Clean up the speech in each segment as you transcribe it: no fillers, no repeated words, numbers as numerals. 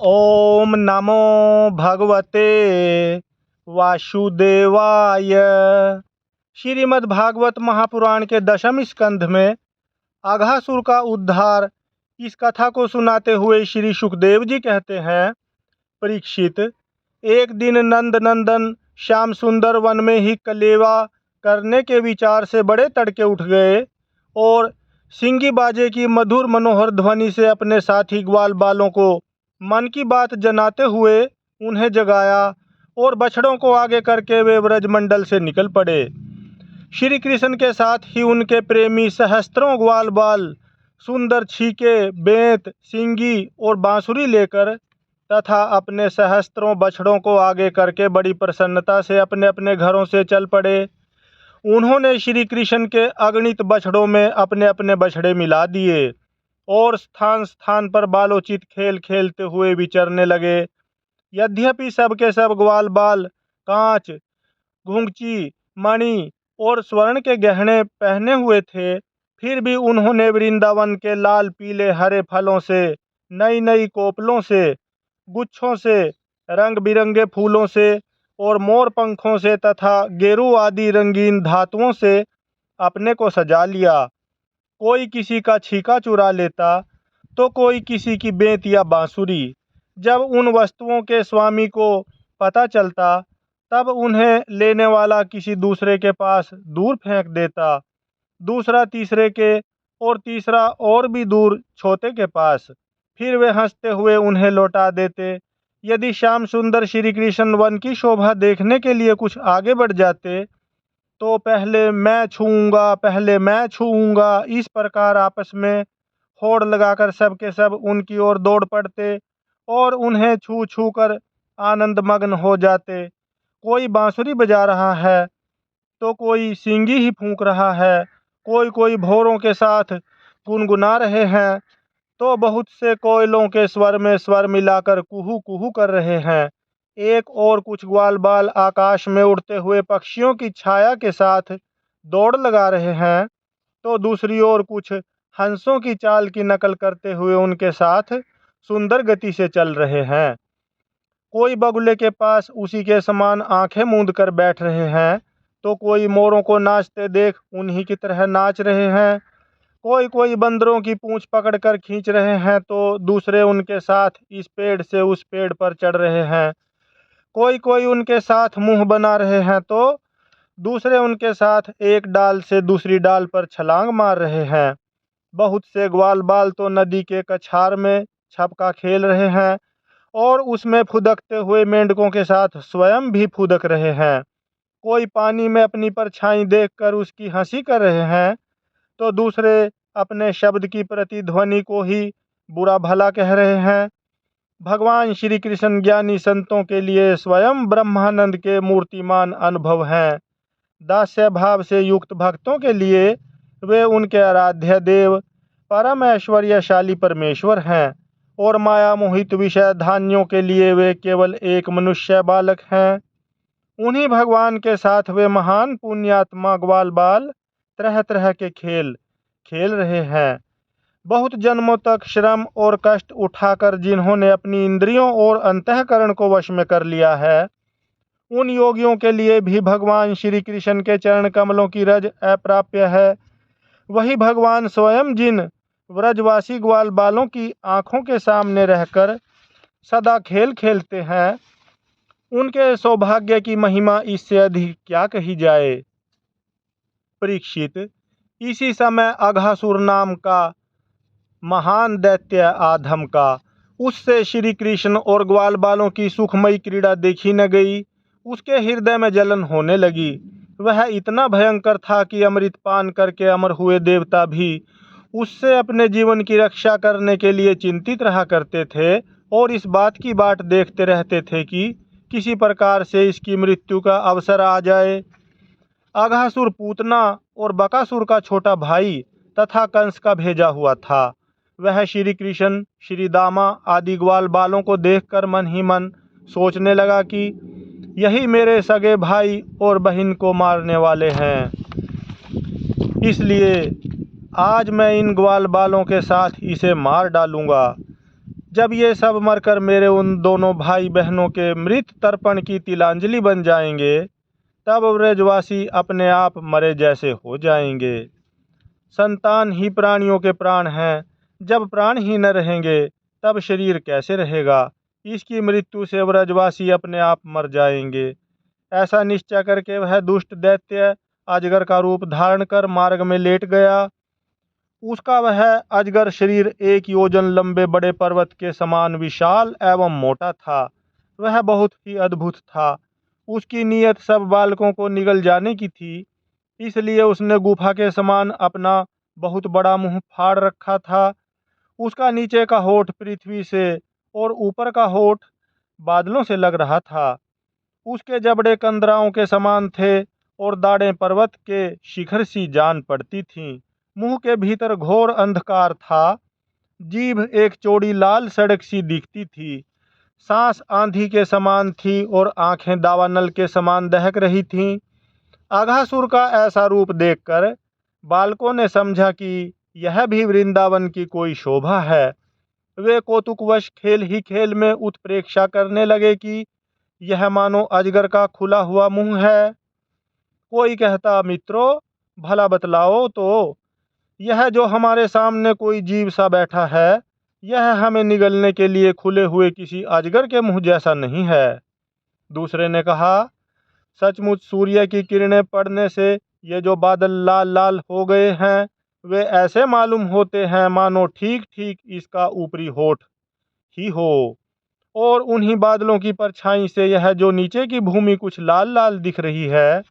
ओम नमो भगवते वासुदेवाय। श्रीमद् भागवत महापुराण के दशम स्कंध में अघासुर का उद्धार, इस कथा को सुनाते हुए श्री सुखदेव जी कहते हैं, परीक्षित, एक दिन नंद नंदन श्याम सुंदर वन में ही कलेवा करने के विचार से बड़े तड़के उठ गए और सिंगी बाजे की मधुर मनोहर ध्वनि से अपने साथी ग्वाल बालों को मन की बात जनाते हुए उन्हें जगाया और बछड़ों को आगे करके वे ब्रजमंडल से निकल पड़े। श्री कृष्ण के साथ ही उनके प्रेमी सहस्त्रों ग्वाल बाल सुंदर छीके, बेंत, सिंगी और बांसुरी लेकर तथा अपने सहस्त्रों बछड़ों को आगे करके बड़ी प्रसन्नता से अपने अपने घरों से चल पड़े। उन्होंने श्री कृष्ण के अगणित बछड़ों में अपने अपने बछड़े मिला दिए और स्थान स्थान पर बालोचित खेल खेलते हुए विचरने लगे। यद्यपि सब के सब ग्वाल बाल कांच, घुंघची, मणि और स्वर्ण के गहने पहने हुए थे, फिर भी उन्होंने वृंदावन के लाल पीले हरे फलों से, नई नई कोपलों से, गुच्छों से, रंग बिरंगे फूलों से और मोर पंखों से तथा गेरू आदि रंगीन धातुओं से अपने को सजा लिया। कोई किसी का छीका चुरा लेता तो कोई किसी की बेंत या बांसुरी। जब उन वस्तुओं के स्वामी को पता चलता तब उन्हें लेने वाला किसी दूसरे के पास दूर फेंक देता, दूसरा तीसरे के और तीसरा और भी दूर छोटे के पास। फिर वे हंसते हुए उन्हें लौटा देते। यदि श्याम सुंदर श्री कृष्ण वन की शोभा देखने के लिए कुछ आगे बढ़ जाते तो पहले मैं छूऊंगा, पहले मैं छूऊंगा, इस प्रकार आपस में होड़ लगाकर सब के सब उनकी ओर दौड़ पड़ते और उन्हें छू छू कर आनंद मग्न हो जाते। कोई बांसुरी बजा रहा है तो कोई सींगी ही फूंक रहा है, कोई कोई भौरों के साथ गुनगुना रहे हैं तो बहुत से कोयलों के स्वर में स्वर मिलाकर कुहू कुहू कर रहे हैं। एक और कुछ ग्वाल बाल आकाश में उड़ते हुए पक्षियों की छाया के साथ दौड़ लगा रहे हैं तो दूसरी ओर कुछ हंसों की चाल की नकल करते हुए उनके साथ सुंदर गति से चल रहे हैं। कोई बगुले के पास उसी के समान आंखें मूंद कर बैठ रहे हैं तो कोई मोरों को नाचते देख उन्हीं की तरह नाच रहे हैं। कोई कोई बंदरों की पूंछ पकड़कर खींच रहे हैं तो दूसरे उनके साथ इस पेड़ से उस पेड़ पर चढ़ रहे हैं। कोई कोई उनके साथ मुंह बना रहे हैं तो दूसरे उनके साथ एक डाल से दूसरी डाल पर छलांग मार रहे हैं। बहुत से ग्वाल बाल तो नदी के कछार में छपका खेल रहे हैं और उसमें फुदकते हुए मेंढकों के साथ स्वयं भी फुदक रहे हैं। कोई पानी में अपनी परछाई देखकर उसकी हंसी कर रहे हैं तो दूसरे अपने शब्द की प्रतिध्वनि को ही बुरा भला कह रहे हैं। भगवान श्री कृष्ण ज्ञानी संतों के लिए स्वयं ब्रह्मानंद के मूर्तिमान अनुभव हैं। दास्य भाव से युक्त भक्तों के लिए वे उनके आराध्य देव, परम ऐश्वर्यशाली परमेश्वर हैं और माया मोहित विषय धान्यों के लिए वे केवल एक मनुष्य बालक हैं। उन्हीं भगवान के साथ वे महान पुण्यात्मा ग्वाल बाल तरह तरह के खेल खेल रहे हैं। बहुत जन्मों तक श्रम और कष्ट उठाकर जिन्होंने अपनी इंद्रियों और अंतःकरण को वश में कर लिया है, उन योगियों के लिए भी भगवान श्री कृष्ण के चरण कमलों की रज अप्राप्य है। वही भगवान स्वयं जिन व्रजवासी ग्वाल बालों की आंखों के सामने रहकर सदा खेल खेलते हैं, उनके सौभाग्य की महिमा इससे अधिक क्या कही जाए। परीक्षित, इसी समय अघासुर नाम का महान दैत्य आधम का, उससे श्री कृष्ण और ग्वाल बालों की सुखमयी क्रीड़ा देखी न गई। उसके हृदय में जलन होने लगी। वह इतना भयंकर था कि अमृत पान करके अमर हुए देवता भी उससे अपने जीवन की रक्षा करने के लिए चिंतित रहा करते थे और इस बात की बाट देखते रहते थे कि किसी प्रकार से इसकी मृत्यु का अवसर आ जाए। अघासुर पूतना और बकासुर का छोटा भाई तथा कंस का भेजा हुआ था। वह श्री कृष्ण, श्री दामा आदि ग्वाल बालों को देखकर मन ही मन सोचने लगा कि यही मेरे सगे भाई और बहन को मारने वाले हैं, इसलिए आज मैं इन ग्वाल बालों के साथ इसे मार डालूंगा। जब ये सब मरकर मेरे उन दोनों भाई बहनों के मृत तर्पण की तिलांजलि बन जाएंगे, तब ब्रजवासी अपने आप मरे जैसे हो जाएंगे। संतान ही प्राणियों के प्राण हैं। जब प्राण ही न रहेंगे तब शरीर कैसे रहेगा। इसकी मृत्यु से ब्रजवासी अपने आप मर जाएंगे। ऐसा निश्चय करके वह दुष्ट दैत्य अजगर का रूप धारण कर मार्ग में लेट गया। उसका वह अजगर शरीर 1 योजन लंबे बड़े पर्वत के समान विशाल एवं मोटा था। वह बहुत ही अद्भुत था। उसकी नीयत सब बालकों को निगल जाने की थी, इसलिए उसने गुफा के समान अपना बहुत बड़ा मुंह फाड़ रखा था। उसका नीचे का होठ पृथ्वी से और ऊपर का होठ बादलों से लग रहा था। उसके जबड़े कंदराओं के समान थे और दाढ़ें पर्वत के शिखर सी जान पड़ती थीं। मुंह के भीतर घोर अंधकार था। जीभ एक चौड़ी लाल सड़क सी दिखती थी। सांस आंधी के समान थी और आंखें दावानल के समान दहक रही थीं। अघासुर का ऐसा रूप देखकर बालकों ने समझा कि यह भी वृंदावन की कोई शोभा है। वे कौतुकवश खेल ही खेल में उत्प्रेक्षा करने लगे कि यह मानो अजगर का खुला हुआ मुंह है। कोई कहता, मित्रों भला बतलाओ तो, यह जो हमारे सामने कोई जीव सा बैठा है, यह हमें निगलने के लिए खुले हुए किसी अजगर के मुंह जैसा नहीं है। दूसरे ने कहा, सचमुच सूर्य की किरणें पड़ने से ये जो बादल लाल लाल हो गए हैं, वे ऐसे मालूम होते हैं मानो ठीक ठीक इसका ऊपरी होठ ही हो। और उन्हीं बादलों की परछाई से यह जो नीचे की भूमि कुछ लाल लाल दिख रही है,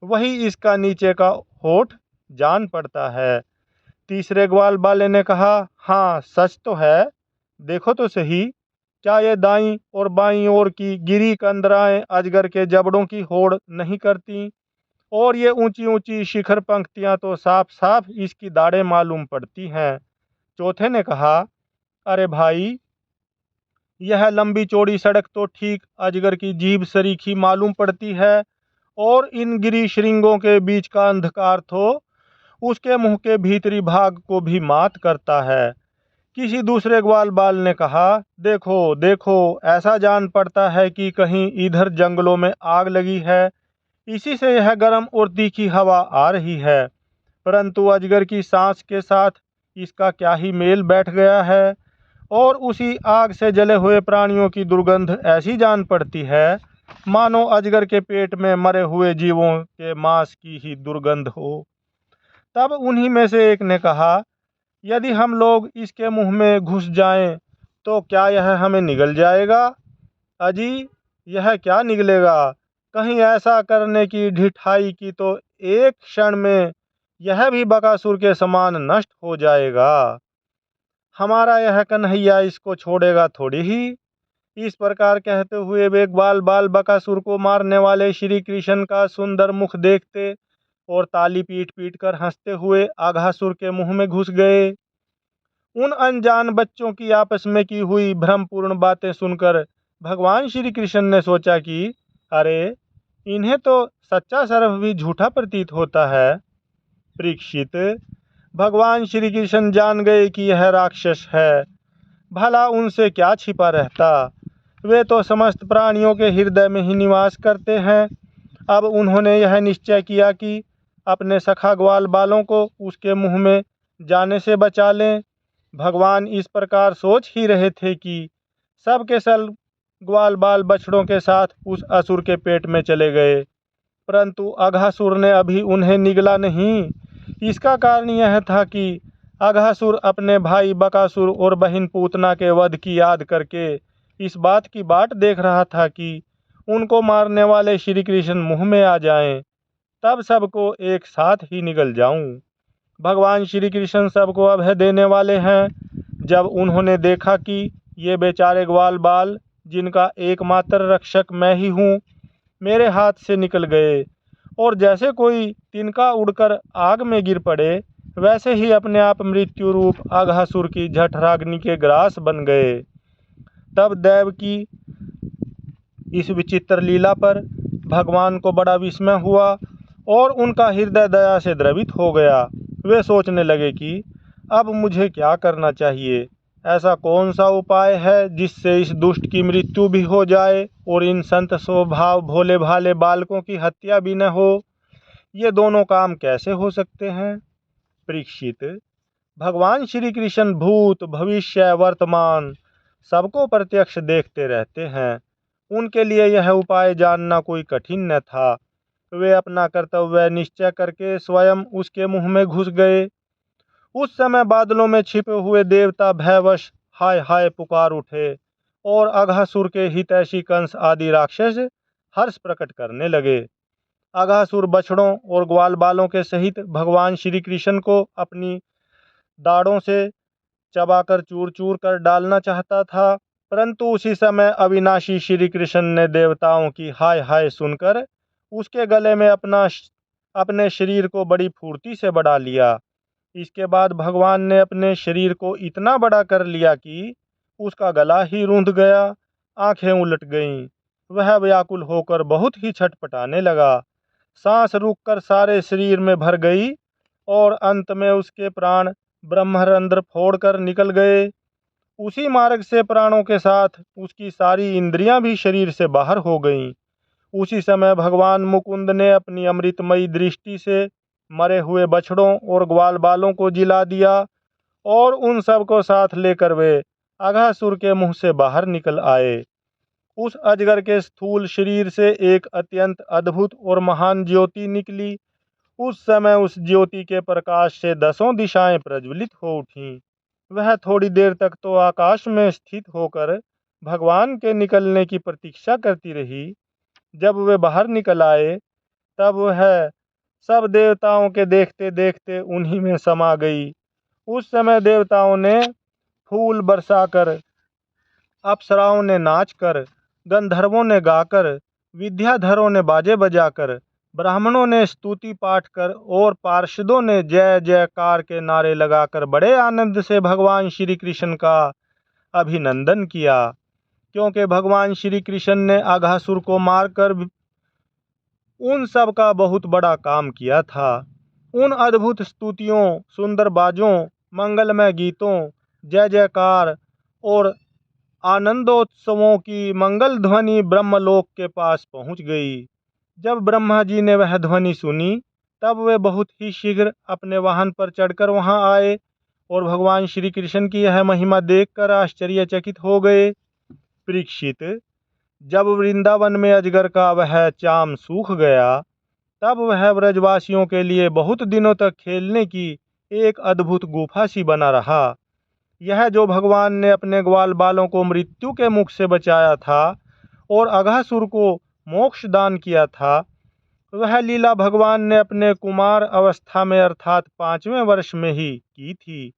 वही इसका नीचे का होठ जान पड़ता है। तीसरे ग्वाल वाले ने कहा, हाँ सच तो है, देखो तो सही, क्या ये दाईं और बाईं ओर की गिरी कंदराएं अजगर के जबड़ों की होड़ नहीं करती? और ये ऊंची ऊंची शिखर पंक्तियां तो साफ साफ इसकी दाढ़ें मालूम पड़ती हैं। चौथे ने कहा, अरे भाई, यह लंबी चौड़ी सड़क तो ठीक अजगर की जीभ सरीखी मालूम पड़ती है, और इन गिरी श्रृंगों के बीच का अंधकार तो उसके मुंह के भीतरी भाग को भी मात करता है। किसी दूसरे ग्वाल बाल ने कहा, देखो देखो, ऐसा जान पड़ता है कि कहीं इधर जंगलों में आग लगी है, इसी से यह गर्म और तीखी हवा आ रही है। परंतु अजगर की सांस के साथ इसका क्या ही मेल बैठ गया है, और उसी आग से जले हुए प्राणियों की दुर्गंध ऐसी जान पड़ती है मानो अजगर के पेट में मरे हुए जीवों के मांस की ही दुर्गंध हो। तब उन्हीं में से एक ने कहा, यदि हम लोग इसके मुंह में घुस जाएं तो क्या यह हमें निगल जाएगा? अजी, यह क्या निगलेगा? कहीं ऐसा करने की ढिठाई की तो एक क्षण में यह भी बकासुर के समान नष्ट हो जाएगा। हमारा यह कन्हैया इसको छोड़ेगा थोड़ी ही। इस प्रकार कहते हुए वे ग्वाल बाल बकासुर को मारने वाले श्री कृष्ण का सुंदर मुख देखते और ताली पीट पीट कर हंसते हुए अघासुर के मुंह में घुस गए। उन अनजान बच्चों की आपस में की हुई भ्रमपूर्ण बातें सुनकर भगवान श्री कृष्ण ने सोचा कि अरे, इन्हें तो सच्चा सर्फ भी झूठा प्रतीत होता है। परीक्षित, भगवान श्री कृष्ण जान गए कि यह राक्षस है। भला उनसे क्या छिपा रहता, वे तो समस्त प्राणियों के हृदय में ही निवास करते हैं। अब उन्होंने यह निश्चय किया कि अपने सखा ग्वाल बालों को उसके मुंह में जाने से बचा लें। भगवान इस प्रकार सोच ही रहे थे कि सब के सब ग्वाल बाल बछड़ों के साथ उस असुर के पेट में चले गए, परंतु अघासुर ने अभी उन्हें निगला नहीं। इसका कारण यह था कि अघासुर अपने भाई बकासुर और बहन पूतना के वध की याद करके इस बात की बाट देख रहा था कि उनको मारने वाले श्री कृष्ण मुंह में आ जाएं, तब सबको एक साथ ही निगल जाऊं। भगवान श्री कृष्ण सबको अभय देने वाले हैं। जब उन्होंने देखा कि ये बेचारे ग्वाल बाल, जिनका एकमात्र रक्षक मैं ही हूँ, मेरे हाथ से निकल गए और जैसे कोई तिनका उड़कर आग में गिर पड़े, वैसे ही अपने आप मृत्यु रूप अघासुर की जठराग्नि के ग्रास बन गए। तब दैव की इस विचित्र लीला पर भगवान को बड़ा विस्मय हुआ और उनका हृदय दया से द्रवित हो गया। वे सोचने लगे कि अब मुझे क्या करना चाहिए। ऐसा कौन सा उपाय है जिससे इस दुष्ट की मृत्यु भी हो जाए और इन संत स्वभाव भोले भाले बालकों की हत्या भी न हो? ये दोनों काम कैसे हो सकते हैं? परीक्षित, भगवान श्री कृष्ण भूत भविष्य वर्तमान सबको प्रत्यक्ष देखते रहते हैं। उनके लिए यह उपाय जानना कोई कठिन न था। वे अपना कर्तव्य निश्चय करके स्वयं उसके मुंह में घुस गए। उस समय बादलों में छिपे हुए देवता भयवश हाय हाय पुकार उठे और अघासुर के हितैषी कंस आदि राक्षस हर्ष प्रकट करने लगे। अघासुर बछड़ों और ग्वाल बालों के सहित भगवान श्री कृष्ण को अपनी दाढ़ों से चबाकर चूर चूर कर डालना चाहता था, परंतु उसी समय अविनाशी श्री कृष्ण ने देवताओं की हाय हाय सुनकर उसके गले में अपने शरीर को बड़ी फुर्ती से बढ़ा लिया। इसके बाद भगवान ने अपने शरीर को इतना बड़ा कर लिया कि उसका गला ही रूंध गया, आंखें उलट गईं। वह व्याकुल होकर बहुत ही छटपटाने लगा। सांस रुककर सारे शरीर में भर गई और अंत में उसके प्राण ब्रह्मरंध्र फोड़कर निकल गए। उसी मार्ग से प्राणों के साथ उसकी सारी इंद्रियां भी शरीर से बाहर हो गईं। उसी समय भगवान मुकुंद ने अपनी अमृतमयी दृष्टि से मरे हुए बछड़ों और ग्वाल बालों को जिला दिया और उन सब को साथ लेकर वे अघासुर के मुंह से बाहर निकल आए। उस अजगर के स्थूल शरीर से एक अत्यंत अद्भुत और महान ज्योति निकली। उस समय उस ज्योति के प्रकाश से 10 दिशाएं प्रज्वलित हो उठीं। वह थोड़ी देर तक तो आकाश में स्थित होकर भगवान के निकलने की प्रतीक्षा करती रही। जब वे बाहर निकल आए तब वह सब देवताओं के देखते देखते उन्हीं में समा गई। उस समय देवताओं ने फूल बरसाकर, अप्सराओं ने नाचकर, गंधर्वों ने गाकर, विद्याधरों ने बाजे बजाकर, ब्राह्मणों ने स्तुति पाठ कर और पार्षदों ने जय जयकार के नारे लगाकर बड़े आनंद से भगवान श्री कृष्ण का अभिनंदन किया, क्योंकि भगवान श्री कृष्ण ने अघासुर को मारकर उन सब का बहुत बड़ा काम किया था। उन अद्भुत स्तुतियों, सुंदर बाजों, मंगलमय गीतों, जय जयकार और आनंदोत्सवों की मंगल ध्वनि ब्रह्मलोक के पास पहुंच गई। जब ब्रह्मा जी ने वह ध्वनि सुनी तब वे बहुत ही शीघ्र अपने वाहन पर चढ़कर वहां आए और भगवान श्री कृष्ण की यह महिमा देखकर आश्चर्यचकित हो गए। परीक्षित, जब वृंदावन में अजगर का वह चाम सूख गया तब वह ब्रजवासियों के लिए बहुत दिनों तक खेलने की एक अद्भुत गुफा सी बना रहा। यह जो भगवान ने अपने ग्वाल बालों को मृत्यु के मुख से बचाया था और अघासुर को मोक्ष दान किया था, वह लीला भगवान ने अपने कुमार अवस्था में अर्थात 5वें वर्ष में ही की थी।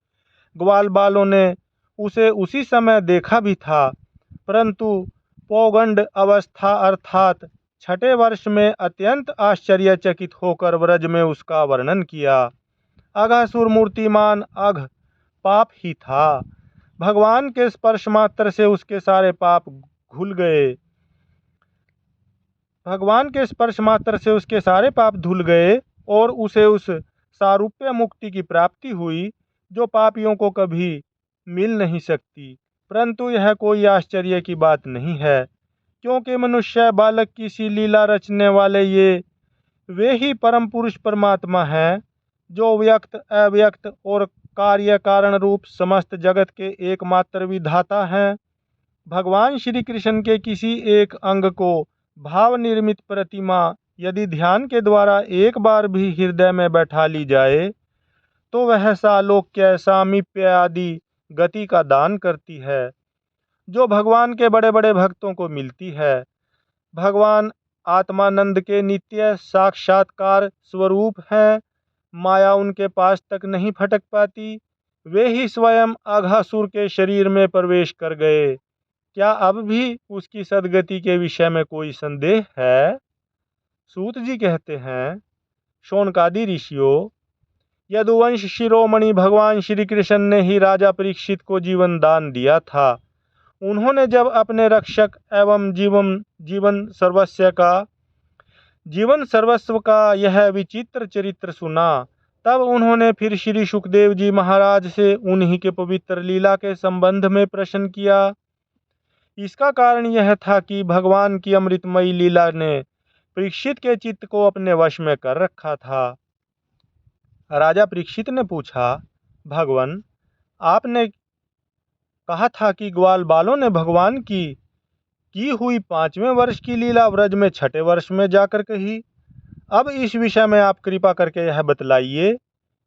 ग्वाल बालों ने उसे उसी समय देखा भी था, परंतु पौगंड अवस्था अर्थात 6ठे वर्ष में अत्यंत आश्चर्यचकित होकर व्रज में उसका वर्णन किया। अघासुर मूर्तिमान अघ पाप ही था। भगवान के स्पर्श मात्र से उसके सारे पाप धुल गए। भगवान के स्पर्श मात्र से उसके सारे पाप धुल गए और उसे उस सारूप्य मुक्ति की प्राप्ति हुई जो पापियों को कभी मिल नहीं सकती। परंतु यह कोई आश्चर्य की बात नहीं है, क्योंकि मनुष्य बालक की सी लीला रचने वाले वे ही परम पुरुष परमात्मा हैं, जो व्यक्त अव्यक्त और कार्य कारण रूप समस्त जगत के एकमात्र विधाता हैं। भगवान श्री कृष्ण के किसी एक अंग को भाव निर्मित प्रतिमा यदि ध्यान के द्वारा एक बार भी हृदय में बैठा ली जाए तो वह सालोक्य, सामीप्य आदि गति का दान करती है, जो भगवान के बड़े बड़े भक्तों को मिलती है। भगवान आत्मानंद के नित्य साक्षात्कार स्वरूप हैं। माया उनके पास तक नहीं फटक पाती। वे ही स्वयं अघासुर के शरीर में प्रवेश कर गए। क्या अब भी उसकी सदगति के विषय में कोई संदेह है? सूत जी कहते हैं, शौनकादि ऋषियों, यदुवंश शिरोमणि भगवान श्री कृष्ण ने ही राजा परीक्षित को जीवन दान दिया था। उन्होंने जब अपने रक्षक एवं जीवन सर्वस्व का यह विचित्र चरित्र सुना तब उन्होंने फिर श्री सुखदेव जी महाराज से उन्हीं के पवित्र लीला के संबंध में प्रश्न किया। इसका कारण यह था कि भगवान की अमृतमयी लीला ने परीक्षित के चित्त को अपने वश में कर रखा था। राजा परीक्षित ने पूछा, भगवान, आपने कहा था कि ग्वाल बालों ने भगवान की हुई 5वें वर्ष की लीला व्रज में 6ठे वर्ष में जाकर कही। अब इस विषय में आप कृपा करके यह बतलाइए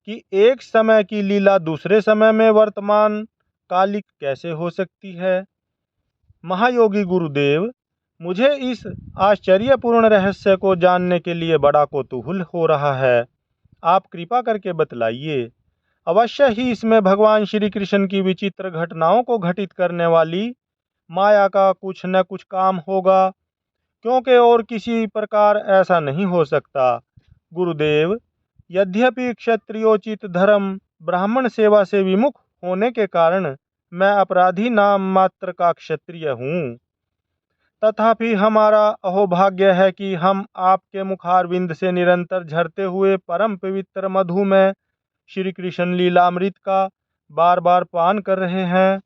कि एक समय की लीला दूसरे समय में वर्तमान कालिक कैसे हो सकती है। महायोगी गुरुदेव, मुझे इस आश्चर्यपूर्ण रहस्य को जानने के लिए बड़ा कौतूहल हो रहा है। आप कृपा करके बतलाइए। अवश्य ही इसमें भगवान श्री कृष्ण की विचित्र घटनाओं को घटित करने वाली माया का कुछ न कुछ काम होगा, क्योंकि और किसी प्रकार ऐसा नहीं हो सकता। गुरुदेव, यद्यपि क्षत्रियोचित धर्म ब्राह्मण सेवा से विमुख होने के कारण मैं अपराधी नाम मात्र का क्षत्रिय हूँ, तथापि हमारा अहोभाग्य है कि हम आपके मुखारविंद से निरंतर झरते हुए परम पवित्र मधु में श्री कृष्ण लीलामृत का बार बार पान कर रहे हैं।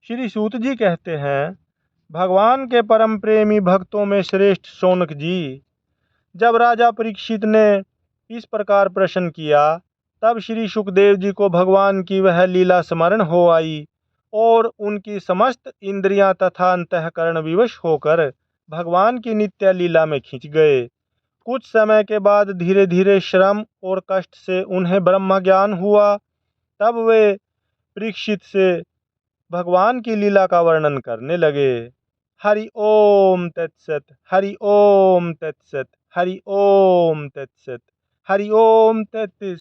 श्री सूत जी कहते हैं, भगवान के परम प्रेमी भक्तों में श्रेष्ठ शौनक जी, जब राजा परीक्षित ने इस प्रकार प्रश्न किया, तब श्री सुखदेव जी को भगवान की वह लीला स्मरण हो आई और उनकी समस्त इंद्रियां तथा अंतःकरण विवश होकर भगवान की नित्य लीला में खिंच गए। कुछ समय के बाद धीरे धीरे श्रम और कष्ट से उन्हें ब्रह्म ज्ञान हुआ। तब वे परीक्षित से भगवान की लीला का वर्णन करने लगे। हरि ओम तत्सत, हरि ओम तत्सत, हरि ओम तत्सत, हरि ओम तत्सत।